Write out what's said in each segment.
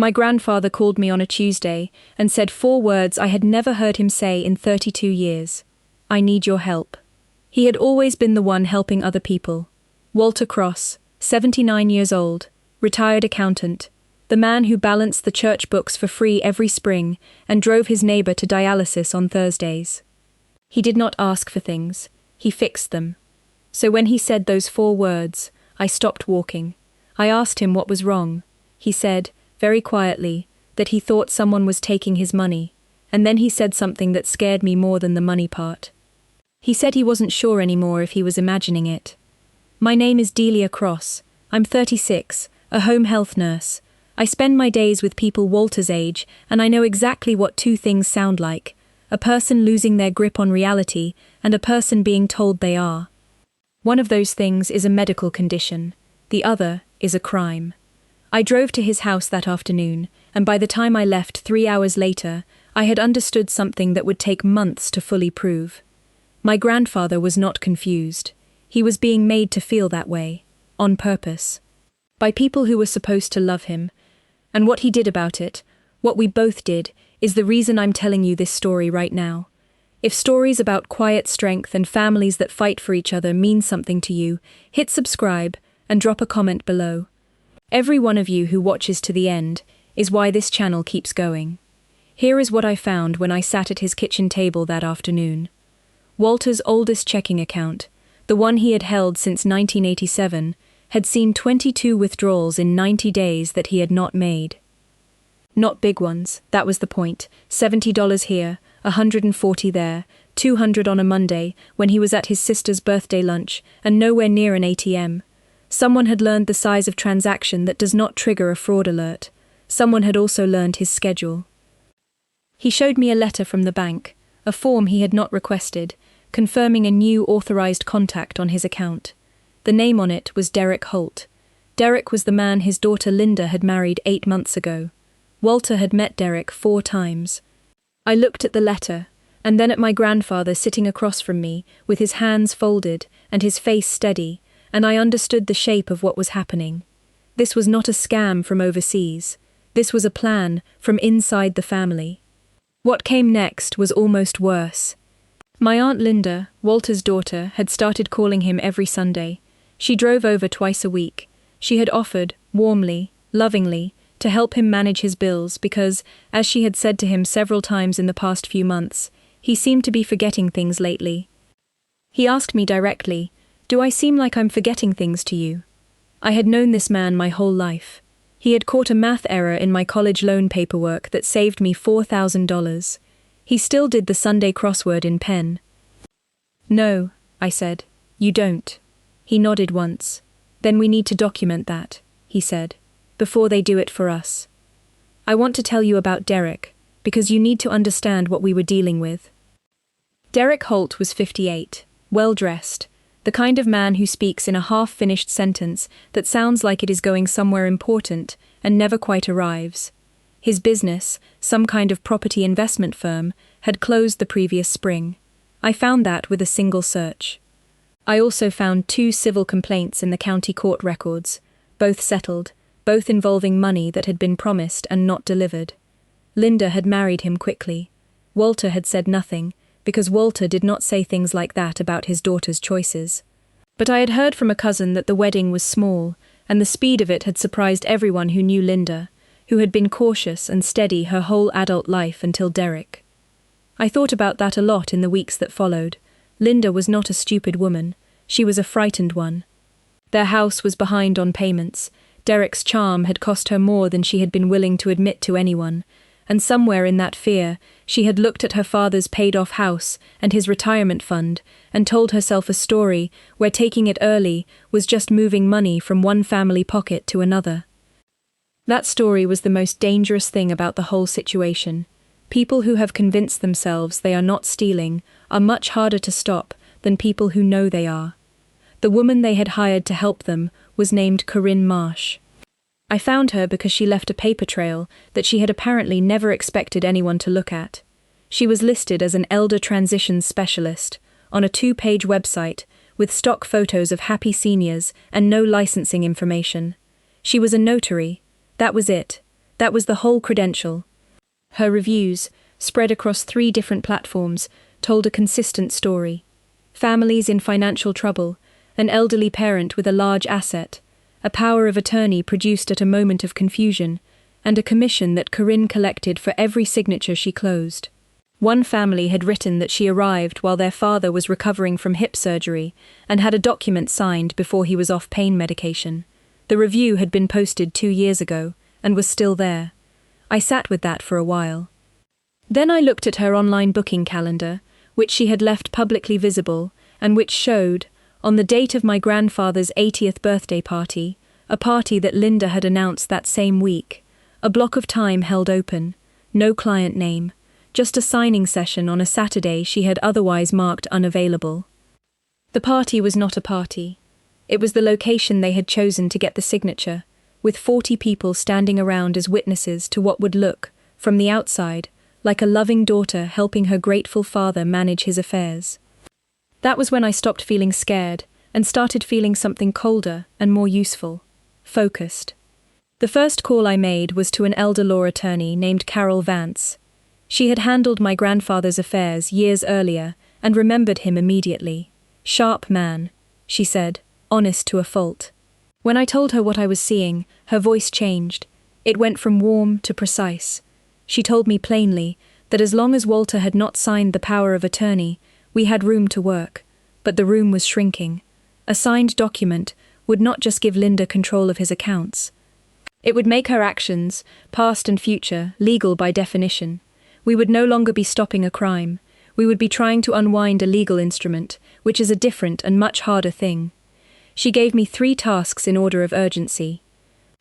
My grandfather called me on a Tuesday and said 4 words I had never heard him say in 32 years. I need your help. He had always been the one helping other people. Walter Cross, 79 years old, retired accountant, the man who balanced the church books for free every spring and drove his neighbor to dialysis on Thursdays. He did not ask for things, he fixed them. So when he said those 4 words, I stopped walking. I asked him what was wrong. He said, very quietly, that he thought someone was taking his money, and then he said something that scared me more than the money part. He said he wasn't sure anymore if he was imagining it. My name is Delia Cross. I'm 36, a home health nurse. I spend my days with people Walter's age, and I know exactly what 2 things sound like: a person losing their grip on reality and a person being told they are. One of those things is a medical condition. The other is a crime. I drove to his house that afternoon, and by the time I left 3 hours later, I had understood something that would take months to fully prove. My grandfather was not confused. He was being made to feel that way, on purpose, by people who were supposed to love him. And what he did about it, what we both did, is the reason I'm telling you this story right now. If stories about quiet strength and families that fight for each other mean something to you, hit subscribe and drop a comment below. Every one of you who watches to the end is why this channel keeps going. Here is what I found when I sat at his kitchen table that afternoon. Walter's oldest checking account, the one he had held since 1987, had seen 22 withdrawals in 90 days that he had not made. Not big ones, that was the point. $70 here, $140 there, $200 on a Monday when he was at his sister's birthday lunch, and nowhere near an ATM. Someone had learned the size of transaction that does not trigger a fraud alert. Someone had also learned his schedule. He showed me a letter from the bank, a form he had not requested, confirming a new authorized contact on his account. The name on it was Derek Holt. Derek was the man his daughter Linda had married 8 months ago. Walter had met Derek 4 times. I looked at the letter, and then at my grandfather sitting across from me, with his hands folded and his face steady, and I understood the shape of what was happening. This was not a scam from overseas. This was a plan from inside the family. What came next was almost worse. My Aunt Linda, Walter's daughter, had started calling him every Sunday. She drove over twice a week. She had offered, warmly, lovingly, to help him manage his bills because, as she had said to him several times in the past few months, he seemed to be forgetting things lately. He asked me directly, "Do I seem like I'm forgetting things to you?" I had known this man my whole life. He had caught a math error in my college loan paperwork that saved me $4,000. He still did the Sunday crossword in pen. "No," I said, "you don't." He nodded once. "Then we need to document that," he said, "before they do it for us. I want to tell you about Derek, because you need to understand what we were dealing with." Derek Holt was 58, well-dressed, the kind of man who speaks in a half-finished sentence that sounds like it is going somewhere important and never quite arrives. His business, some kind of property investment firm, had closed the previous spring. I found that with a single search. I also found 2 civil complaints in the county court records, both settled, both involving money that had been promised and not delivered. Linda had married him quickly. Walter had said nothing, because Walter did not say things like that about his daughter's choices. But I had heard from a cousin that the wedding was small, and the speed of it had surprised everyone who knew Linda, who had been cautious and steady her whole adult life until Derek. I thought about that a lot in the weeks that followed. Linda was not a stupid woman, she was a frightened one. Their house was behind on payments. Derek's charm had cost her more than she had been willing to admit to anyone, and somewhere in that fear, she had looked at her father's paid-off house and his retirement fund and told herself a story where taking it early was just moving money from one family pocket to another. That story was the most dangerous thing about the whole situation. People who have convinced themselves they are not stealing are much harder to stop than people who know they are. The woman they had hired to help them was named Corinne Marsh. I found her because she left a paper trail that she had apparently never expected anyone to look at. She was listed as an elder transitions specialist on a 2-page website with stock photos of happy seniors and no licensing information. She was a notary. That was it. That was the whole credential. Her reviews, spread across 3 different platforms, told a consistent story. Families in financial trouble, an elderly parent with a large asset, a power of attorney produced at a moment of confusion, and a commission that Corinne collected for every signature she closed. One family had written that she arrived while their father was recovering from hip surgery and had a document signed before he was off pain medication. The review had been posted 2 years ago and was still there. I sat with that for a while. Then I looked at her online booking calendar, which she had left publicly visible, and which showed, on the date of my grandfather's 80th birthday party, a party that Linda had announced that same week, a block of time held open, no client name, just a signing session on a Saturday she had otherwise marked unavailable. The party was not a party. It was the location they had chosen to get the signature, with 40 people standing around as witnesses to what would look, from the outside, like a loving daughter helping her grateful father manage his affairs. That was when I stopped feeling scared and started feeling something colder and more useful, focused. The first call I made was to an elder law attorney named Carol Vance. She had handled my grandfather's affairs years earlier and remembered him immediately. Sharp man, she said, honest to a fault. When I told her what I was seeing, her voice changed. It went from warm to precise. She told me plainly that as long as Walter had not signed the power of attorney, we had room to work, but the room was shrinking. A signed document would not just give Linda control of his accounts. It would make her actions, past and future, legal by definition. We would no longer be stopping a crime. We would be trying to unwind a legal instrument, which is a different and much harder thing. She gave me 3 tasks in order of urgency.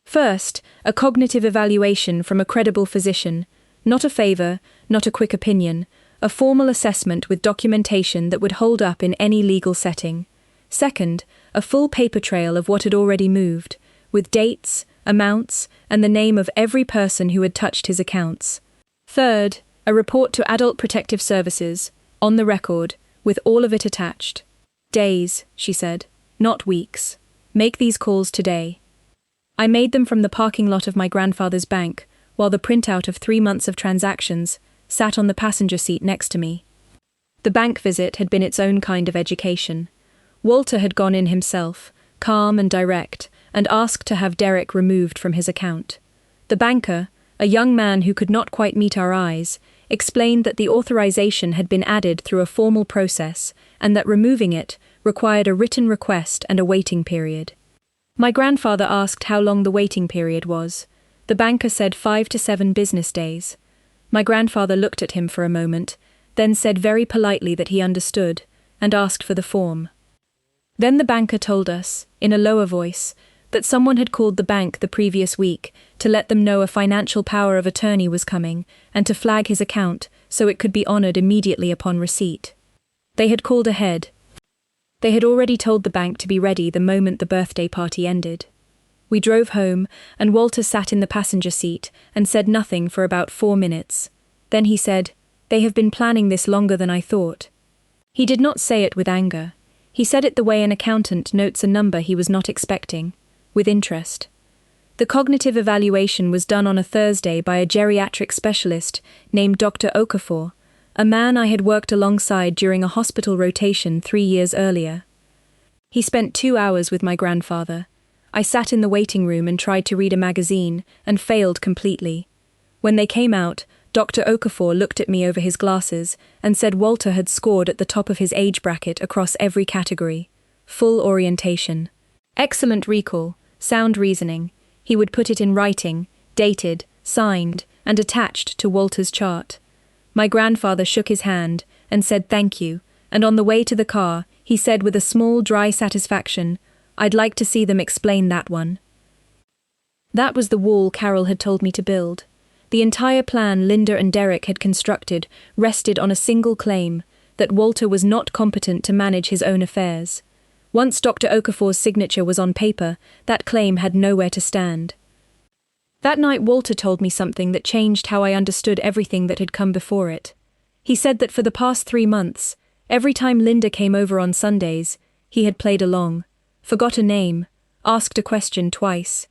First, a cognitive evaluation from a credible physician, not a favor, not a quick opinion, a formal assessment with documentation that would hold up in any legal setting. Second, a full paper trail of what had already moved, with dates, amounts, and the name of every person who had touched his accounts. Third, a report to Adult Protective Services, on the record, with all of it attached. Days, she said, not weeks. Make these calls today. I made them from the parking lot of my grandfather's bank, while the printout of 3 months of transactions sat on the passenger seat next to me. The bank visit had been its own kind of education. Walter had gone in himself, calm and direct, and asked to have Derek removed from his account. The banker, a young man who could not quite meet our eyes, explained that the authorization had been added through a formal process and that removing it required a written request and a waiting period. My grandfather asked how long the waiting period was. The banker said 5 to 7 business days. My grandfather looked at him for a moment, then said very politely that he understood, and asked for the form. Then the banker told us, in a lower voice, that someone had called the bank the previous week to let them know a financial power of attorney was coming and to flag his account so it could be honored immediately upon receipt. They had called ahead. They had already told the bank to be ready the moment the birthday party ended. We drove home, and Walter sat in the passenger seat and said nothing for about 4 minutes. Then he said, "They have been planning this longer than I thought." He did not say it with anger. He said it the way an accountant notes a number he was not expecting, with interest. The cognitive evaluation was done on a Thursday by a geriatric specialist named Dr. Okafor, a man I had worked alongside during a hospital rotation 3 years earlier. He spent 2 hours with my grandfather. I sat in the waiting room and tried to read a magazine, and failed completely. When they came out, Dr. Okafor looked at me over his glasses and said Walter had scored at the top of his age bracket across every category. Full orientation. Excellent recall, sound reasoning. He would put it in writing, dated, signed, and attached to Walter's chart. My grandfather shook his hand and said thank you, and on the way to the car, he said with a small, dry satisfaction, "I'd like to see them explain that one." That was the wall Carol had told me to build. The entire plan Linda and Derek had constructed rested on a single claim, that Walter was not competent to manage his own affairs. Once Dr. Okafor's signature was on paper, that claim had nowhere to stand. That night Walter told me something that changed how I understood everything that had come before it. He said that for the past 3 months, every time Linda came over on Sundays, he had played along, forgot a name, asked a question twice.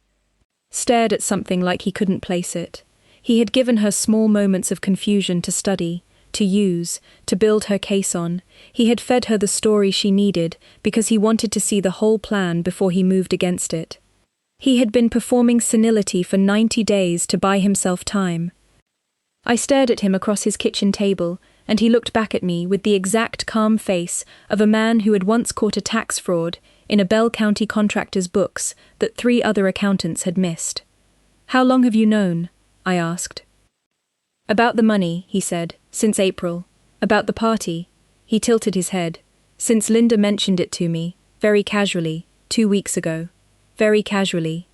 stared at something like he couldn't place it. He had given her small moments of confusion to study, to use, to build her case on. He had fed her the story she needed because he wanted to see the whole plan before he moved against it. He had been performing senility for 90 days to buy himself time. I stared at him across his kitchen table, and he looked back at me with the exact calm face of a man who had once caught a tax fraud in a Bell County contractor's books that 3 other accountants had missed. "How long have you known?" I asked. "About the money," he said, "since April. About the party." He tilted his head. "Since Linda mentioned it to me, very casually, 2 weeks ago. Very casually.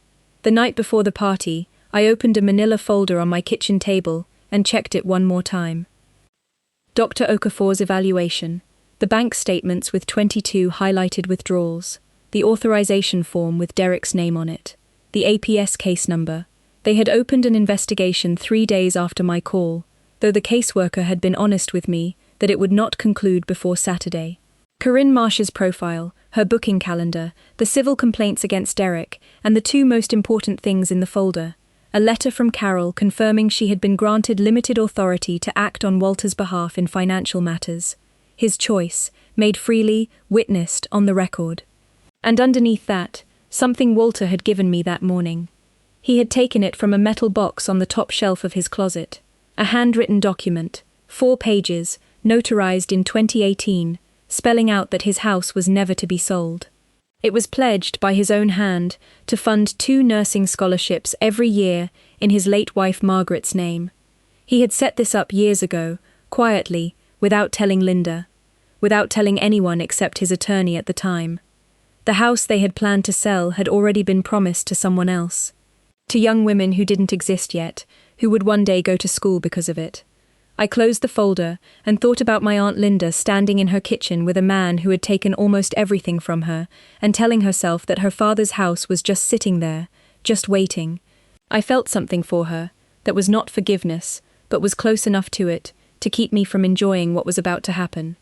The night before the party, I opened a manila folder on my kitchen table and checked it one more time. Dr. Okafor's evaluation, the bank statements with 22 highlighted withdrawals, the authorization form with Derek's name on it, the APS case number. They had opened an investigation 3 days after my call, though the caseworker had been honest with me that it would not conclude before Saturday. Corinne Marsh's profile, her booking calendar, the civil complaints against Derek, and the 2 most important things in the folder: a letter from Carol confirming she had been granted limited authority to act on Walter's behalf in financial matters. His choice, made freely, witnessed, on the record. And underneath that, something Walter had given me that morning. He had taken it from a metal box on the top shelf of his closet. A handwritten document, 4 pages, notarized in 2018, spelling out that his house was never to be sold. It was pledged by his own hand to fund 2 nursing scholarships every year in his late wife Margaret's name. He had set this up years ago, quietly, without telling Linda, without telling anyone except his attorney at the time. The house they had planned to sell had already been promised to someone else. To young women who didn't exist yet, who would one day go to school because of it. I closed the folder and thought about my Aunt Linda standing in her kitchen with a man who had taken almost everything from her and telling herself that her father's house was just sitting there, just waiting. I felt something for her that was not forgiveness, but was close enough to it to keep me from enjoying what was about to happen.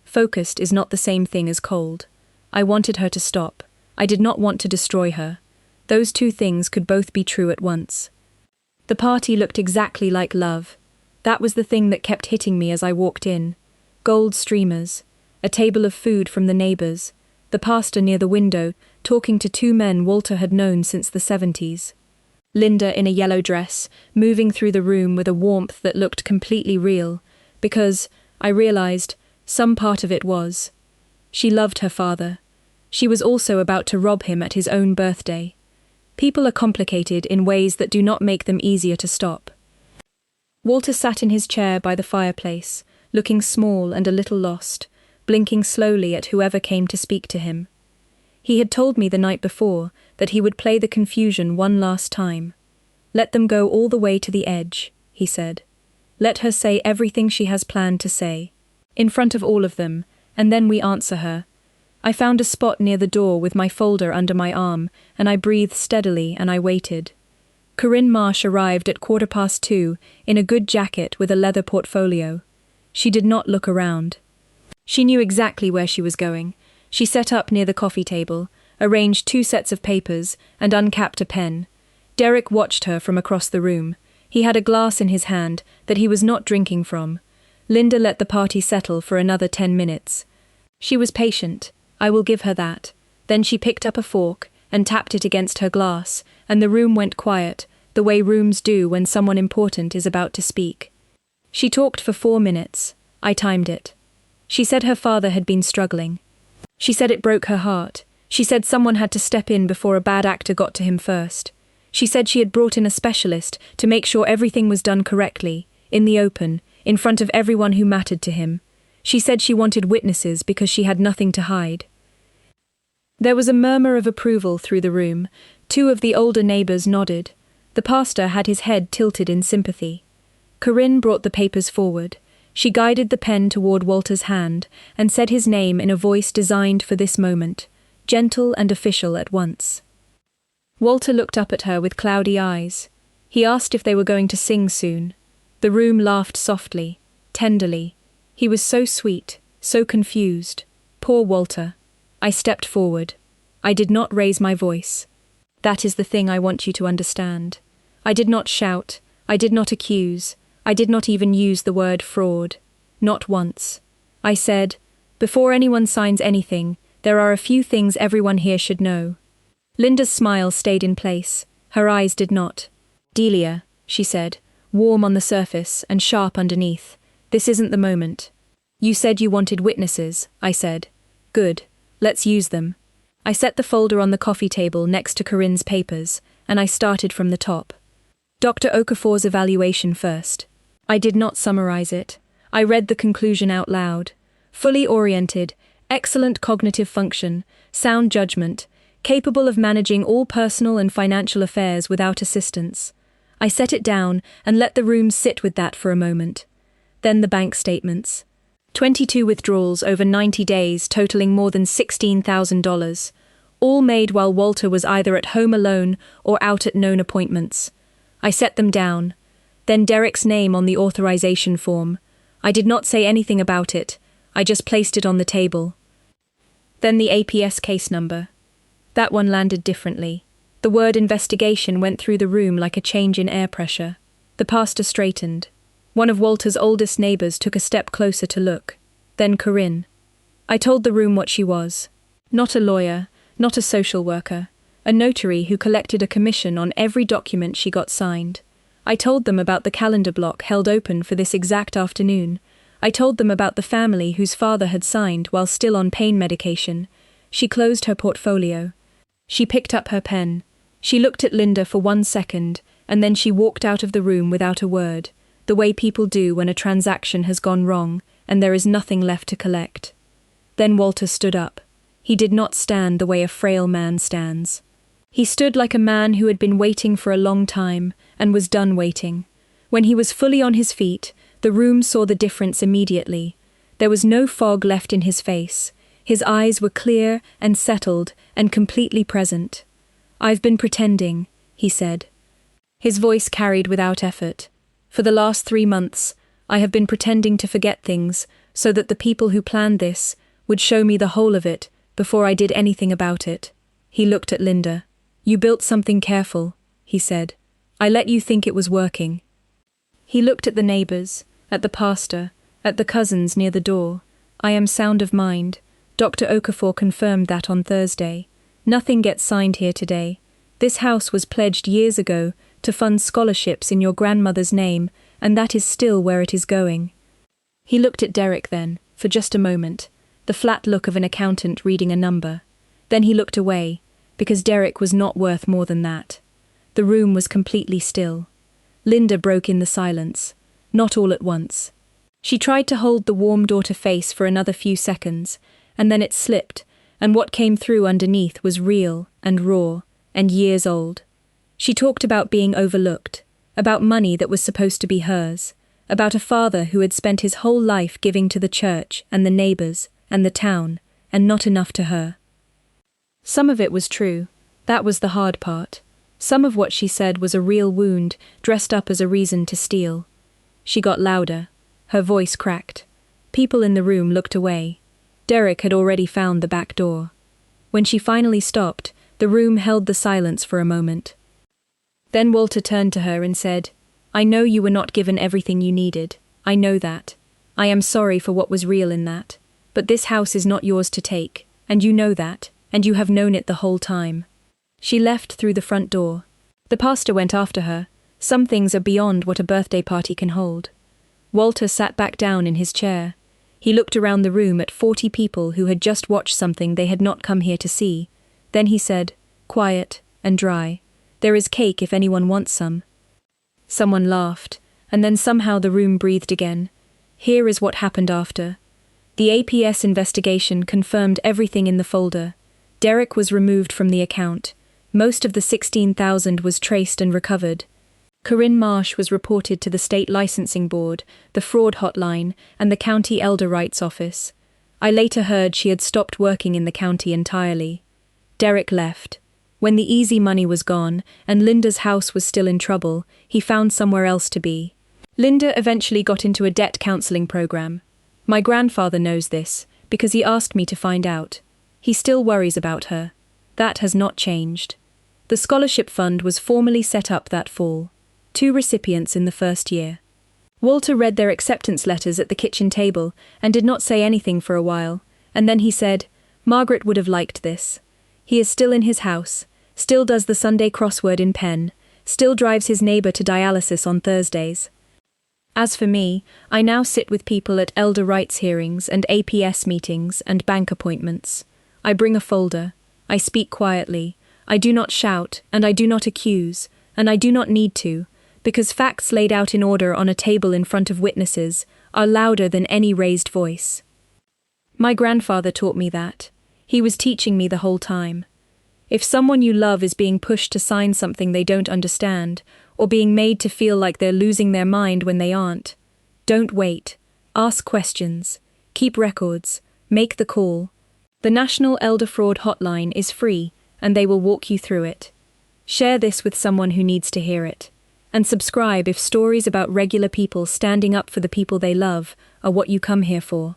Focused is not the same thing as cold. I wanted her to stop. I did not want to destroy her. Those 2 things could both be true at once. The party looked exactly like love. That was the thing that kept hitting me as I walked in. Gold streamers, a table of food from the neighbors, the pastor near the window talking to 2 men Walter had known since the 70s. Linda in a yellow dress, moving through the room with a warmth that looked completely real, because, I realized, some part of it was. She loved her father. She was also about to rob him at his own birthday. People are complicated in ways that do not make them easier to stop. Walter sat in his chair by the fireplace, looking small and a little lost, blinking slowly at whoever came to speak to him. He had told me the night before that he would play the confusion one last time. "Let them go all the way to the edge," he said. "Let her say everything she has planned to say, in front of all of them, and then we answer her." I found a spot near the door with my folder under my arm, and I breathed steadily and I waited. Corinne Marsh arrived at 2:15 in a good jacket with a leather portfolio. She did not look around. She knew exactly where she was going. She set up near the coffee table, arranged 2 sets of papers, and uncapped a pen. Derek watched her from across the room. He had a glass in his hand that he was not drinking from. Linda let the party settle for another 10 minutes. She was patient, I will give her that. Then she picked up a fork and tapped it against her glass, and the room went quiet, the way rooms do when someone important is about to speak. She talked for 4 minutes. I timed it. She said her father had been struggling. She said it broke her heart. She said someone had to step in before a bad actor got to him first. She said she had brought in a specialist to make sure everything was done correctly, in the open, in front of everyone who mattered to him. She said she wanted witnesses because she had nothing to hide. There was a murmur of approval through the room. 2 of the older neighbors nodded. The pastor had his head tilted in sympathy. Corinne brought the papers forward. She guided the pen toward Walter's hand and said his name in a voice designed for this moment, gentle and official at once. Walter looked up at her with cloudy eyes. He asked if they were going to sing soon. The room laughed softly, tenderly. He was so sweet, so confused. Poor Walter. I stepped forward. I did not raise my voice. That is the thing I want you to understand. I did not shout, I did not accuse, I did not even use the word fraud. Not once. I said, before anyone signs anything, there are a few things everyone here should know. Linda's smile stayed in place. Her eyes did not. Delia, she said, warm on the surface and sharp underneath, this isn't the moment. You said you wanted witnesses, I said. Good, let's use them. I set the folder on the coffee table next to Corinne's papers, and I started from the top. Dr. Okafor's evaluation first. I did not summarize it. I read the conclusion out loud. Fully oriented, excellent cognitive function, sound judgment, capable of managing all personal and financial affairs without assistance. I set it down and let the room sit with that for a moment. Then the bank statements. 22 withdrawals over 90 days totaling more than $16,000, all made while Walter was either at home alone or out at known appointments. I set them down. Then Derek's name on the authorization form. I did not say anything about it. I just placed it on the table. Then the APS case number. That one landed differently. The word investigation went through the room like a change in air pressure. The pastor straightened. One of Walter's oldest neighbors took a step closer to look. Then Corinne. I told the room what she was. Not a lawyer, not a social worker. A notary who collected a commission on every document she got signed. I told them about the calendar block held open for this exact afternoon. I told them about the family whose father had signed while still on pain medication. She closed her portfolio. She picked up her pen. She looked at Linda for 1 second, and then she walked out of the room without a word, the way people do when a transaction has gone wrong and there is nothing left to collect. Then Walter stood up. He did not stand the way a frail man stands. He stood like a man who had been waiting for a long time and was done waiting. When he was fully on his feet, the room saw the difference immediately. There was no fog left in his face. His eyes were clear and settled and completely present. I've been pretending, he said. His voice carried without effort. For the last 3 months, I have been pretending to forget things so that the people who planned this would show me the whole of it before I did anything about it. He looked at Linda. You built something careful, he said. I let you think it was working. He looked at the neighbors, at the pastor, at the cousins near the door. I am sound of mind. Dr. Okafor confirmed that on Thursday. Nothing gets signed here today. This house was pledged years ago to fund scholarships in your grandmother's name, and that is still where it is going. He looked at Derek then, for just a moment, the flat look of an accountant reading a number. Then he looked away, because Derek was not worth more than that. The room was completely still. Linda broke in the silence, not all at once. She tried to hold the warm daughter face for another few seconds, and then it slipped, and what came through underneath was real and raw and years old. She talked about being overlooked, about money that was supposed to be hers, about a father who had spent his whole life giving to the church and the neighbors and the town, and not enough to her. Some of it was true. That was the hard part. Some of what she said was a real wound, dressed up as a reason to steal. She got louder. Her voice cracked. People in the room looked away. Derek had already found the back door. When she finally stopped, the room held the silence for a moment. Then Walter turned to her and said, I know you were not given everything you needed. I know that. I am sorry for what was real in that. But this house is not yours to take, and you know that. And you have known it the whole time. She left through the front door. The pastor went after her. Some things are beyond what a birthday party can hold. Walter sat back down in his chair. He looked around the room at 40 people who had just watched something they had not come here to see. Then he said, quiet and dry, there is cake if anyone wants some. Someone laughed, and then somehow the room breathed again. Here is what happened after. The APS investigation confirmed everything in the folder. Derek was removed from the account. Most of the $16,000 was traced and recovered. Corinne Marsh was reported to the State Licensing Board, the Fraud Hotline, and the County Elder Rights Office. I later heard she had stopped working in the county entirely. Derek left. When the easy money was gone, and Linda's house was still in trouble, he found somewhere else to be. Linda eventually got into a debt counseling program. My grandfather knows this, because he asked me to find out. He still worries about her. That has not changed. The scholarship fund was formally set up that fall. 2 recipients in the first year. Walter read their acceptance letters at the kitchen table and did not say anything for a while, and then he said, "Margaret would have liked this. He is still in his house, still does the Sunday crossword in pen, still drives his neighbor to dialysis on Thursdays. As for me, I now sit with people at elder rights hearings and APS meetings and bank appointments. I bring a folder. I speak quietly. I do not shout, and I do not accuse, and I do not need to, because facts laid out in order on a table in front of witnesses are louder than any raised voice. My grandfather taught me that. He was teaching me the whole time. If someone you love is being pushed to sign something they don't understand, or being made to feel like they're losing their mind when they aren't, don't wait. Ask questions. Keep records. Make the call. The National Elder Fraud Hotline is free, and they will walk you through it. Share this with someone who needs to hear it. And subscribe if stories about regular people standing up for the people they love are what you come here for.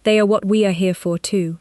They are what we are here for too.